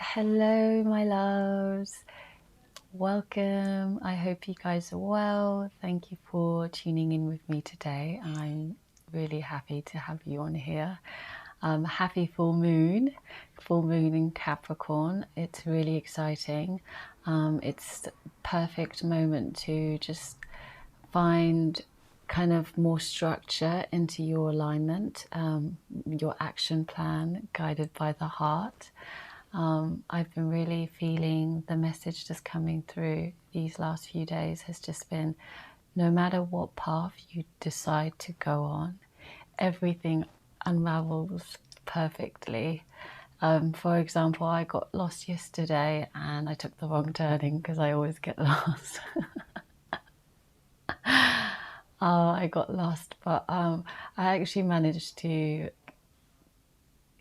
Hello, my loves. Welcome. I hope you guys are well. Thank you for tuning in with me today. I'm really happy to have you on here. Happy full moon in Capricorn. It's really exciting. It's the perfect moment to just find kind of more structure into your alignment, your action plan guided by the heart. I've been really feeling the message just coming through these last few days has just been, no matter what path you decide to go on, everything unravels perfectly. For example, I got lost yesterday and I took the wrong turning because I always get lost. I got lost, but I actually managed to,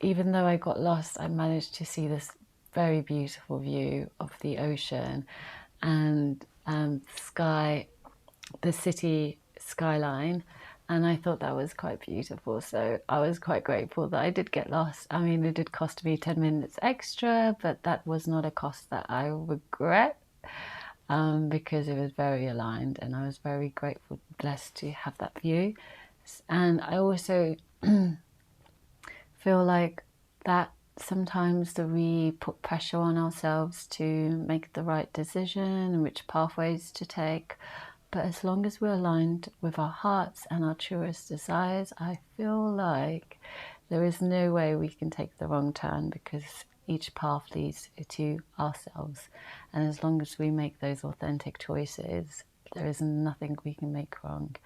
even though I got lost, I managed to see this very beautiful view of the ocean and the city skyline. And I thought that was quite beautiful. So I was quite grateful that I did get lost. I mean, it did cost me 10 minutes extra, but that was not a cost that I regret. Because it was very aligned and I was very grateful, blessed to have that view. And I also feel like that sometimes that we put pressure on ourselves to make the right decision and which pathways to take. But as long as we're aligned with our hearts and our truest desires, I feel like there is no way we can take the wrong turn because each path leads to ourselves. And as long as we make those authentic choices, there is nothing we can make wrong.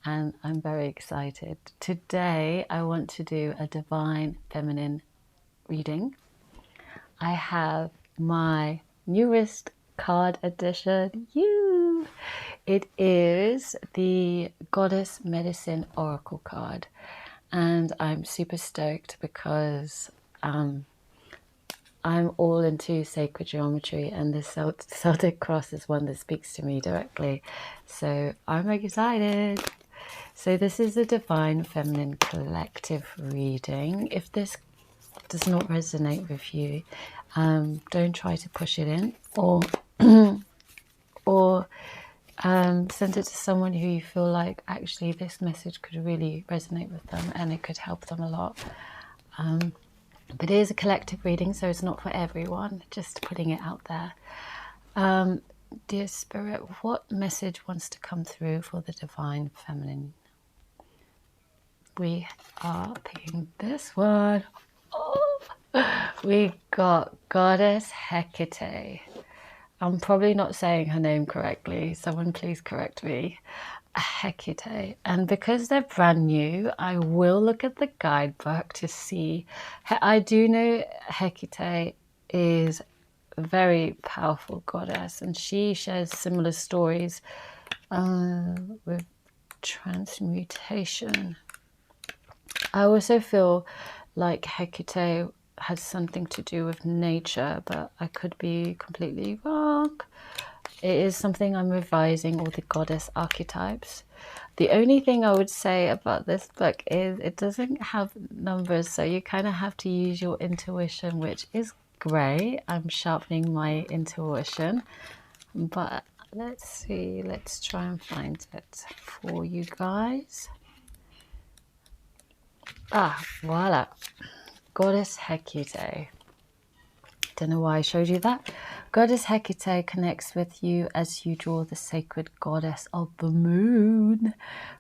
And I'm very excited. Today, I want to do a divine feminine reading. I have my newest card edition. It is the Goddess Medicine Oracle card. And I'm super stoked because I'm all into sacred geometry and the Celtic cross is one that speaks to me directly. So I'm excited. So this is a Divine Feminine Collective reading. If this does not resonate with you, don't try to push it in or send it to someone who you feel like actually this message could really resonate with them and it could help them a lot. But it is a collective reading, so it's not for everyone, just putting it out there. Dear Spirit, what message wants to come through for the Divine Feminine? We are picking this one. Oh, we got Goddess Hecate. I'm probably not saying her name correctly. Someone please correct me. Hecate. And because they're brand new, I will look at the guidebook to see. I do know Hecate is a very powerful goddess and she shares similar stories with transmutation. I also feel like Hecate has something to do with nature, but I could be completely wrong. It is something I'm revising, all the goddess archetypes. The only thing I would say about this book is it doesn't have numbers, so you kind of have to use your intuition, which is great. I'm sharpening my intuition, but let's see. Let's try and find it for you guys. Ah, voila. Goddess Hecate. Don't know why I showed you that. Goddess Hecate connects with you as you draw the sacred goddess of the moon.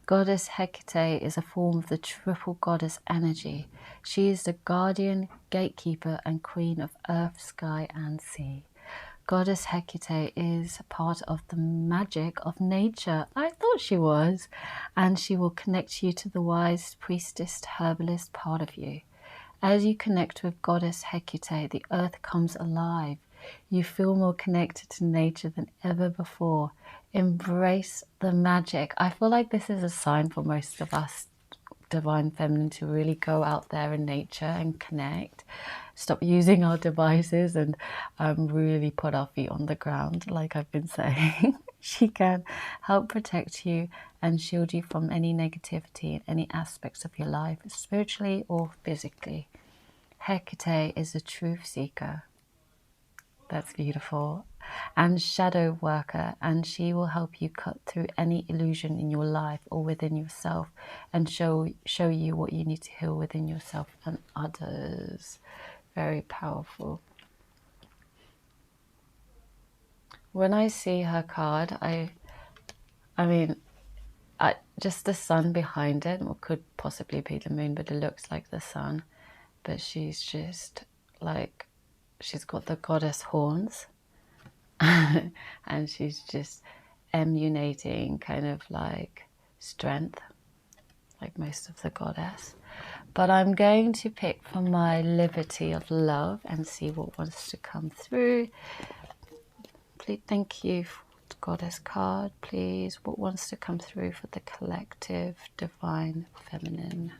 Goddess Hecate is a form of the triple goddess energy. She is the guardian, gatekeeper, and queen of earth, sky, and sea. Goddess Hecate is part of the magic of nature. I thought she was. And she will connect you to the wise priestess, herbalist part of you. As you connect with Goddess Hecate, the earth comes alive. You feel more connected to nature than ever before. Embrace the magic. I feel like this is a sign for most of us Divine Feminine to really go out there in nature and connect. Stop using our devices and really put our feet on the ground, like I've been saying. She can help protect you and shield you from any negativity in any aspects of your life, spiritually or physically. Hecate is a truth seeker. That's beautiful. And shadow worker, and she will help you cut through any illusion in your life or within yourself, and show you what you need to heal within yourself and others. Very powerful. When I see her card, I mean, just the sun behind it, or could possibly be the moon, but it looks like the sun. But she's just like, she's got the goddess horns. And she's just emanating kind of like strength, like most of the goddess. But I'm going to pick for my liberty of love and see what wants to come through. Please, thank you for the goddess card, please. What wants to come through for the collective divine feminine?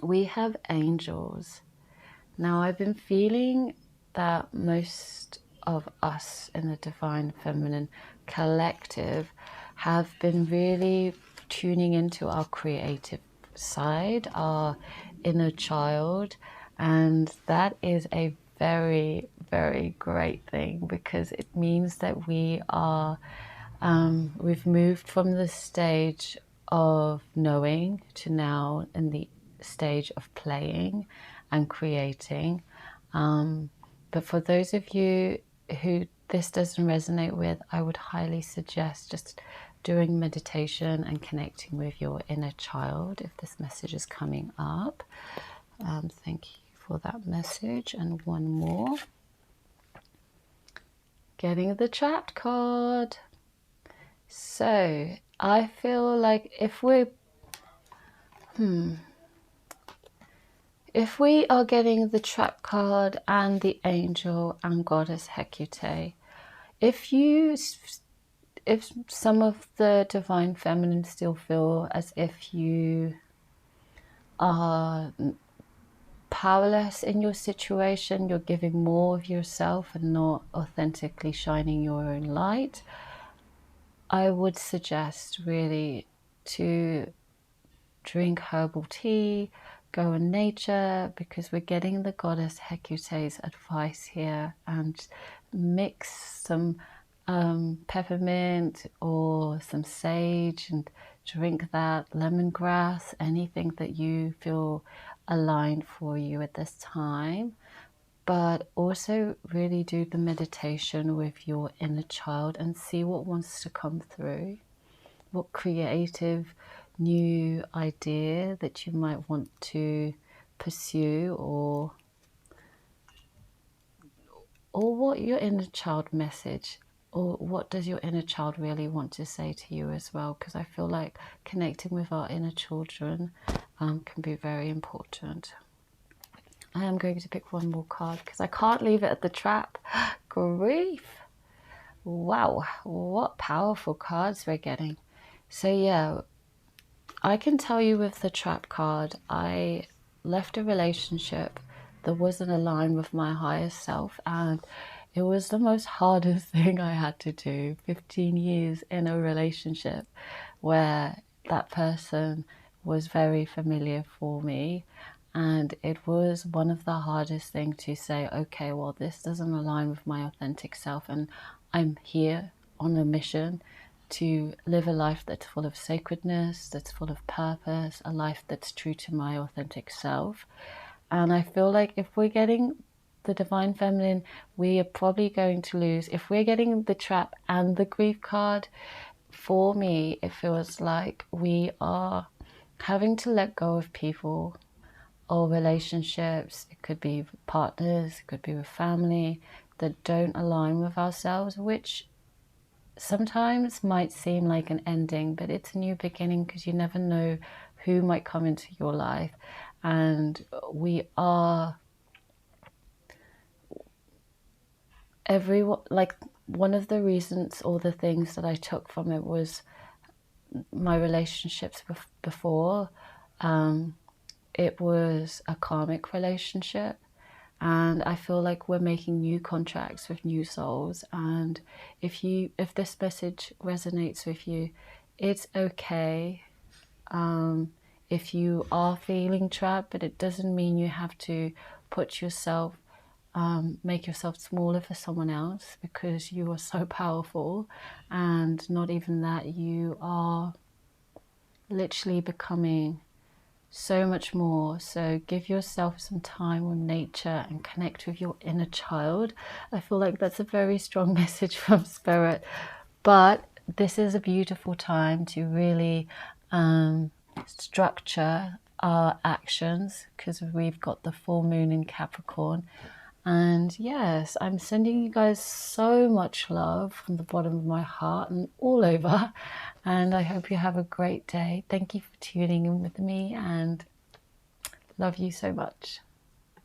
We have angels. Now, I've been feeling that most of us in the divine feminine collective have been really tuning into our creative side, our inner child, and that is a very, very great thing, because it means that we are we've moved from the stage of knowing to now in the stage of playing and creating. But for those of you who this doesn't resonate with, I would highly suggest just doing meditation and connecting with your inner child if this message is coming up. Thank you for that message. And one more. Getting the trapped card. So I feel like if we are getting the trap card and the angel and goddess Hecate, if some of the divine feminine still feel as if you are powerless in your situation, you're giving more of yourself and not authentically shining your own light, I would suggest really to drink herbal tea, go in nature, because we're getting the goddess Hecate's advice here, and mix some peppermint or some sage and drink that, lemongrass, anything that you feel aligned for you at this time. But also really do the meditation with your inner child and see what wants to come through, what creative new idea that you might want to pursue, or what your inner child message, or what does your inner child really want to say to you as well, because I feel like connecting with our inner children can be very important. I am going to pick one more card because I can't leave it at the trap. Grief. Wow, what powerful cards we're getting. So yeah, I can tell you with the trap card, I left a relationship that wasn't aligned with my higher self, and it was the most hardest thing I had to do. 15 years in a relationship where that person was very familiar for me, and it was one of the hardest things to say, okay, well, this doesn't align with my authentic self, and I'm here on a mission to live a life that's full of sacredness, that's full of purpose, a life that's true to my authentic self. And I feel like if we're getting the divine feminine, we are probably going to lose. If we're getting the trap and the grief card, for me, it feels like we are having to let go of people or relationships. It could be with partners, it could be with family, that don't align with ourselves, which sometimes might seem like an ending, but it's a new beginning, because you never know who might come into your life. And we are everyone, like, one of the reasons or the things that I took from it was my relationships before. It was a karmic relationship, and I feel like we're making new contracts with new souls. And if this message resonates with you, it's okay if you are feeling trapped, but it doesn't mean you have to put yourself make yourself smaller for someone else, because you are so powerful. And not even that, you are literally becoming so much more. So give yourself some time with nature and connect with your inner child. I feel like that's a very strong message from Spirit, but this is a beautiful time to really structure our actions, because we've got the full moon in Capricorn. And yes, I'm sending you guys so much love from the bottom of my heart and all over. And I hope you have a great day. Thank you for tuning in with me, and love you so much.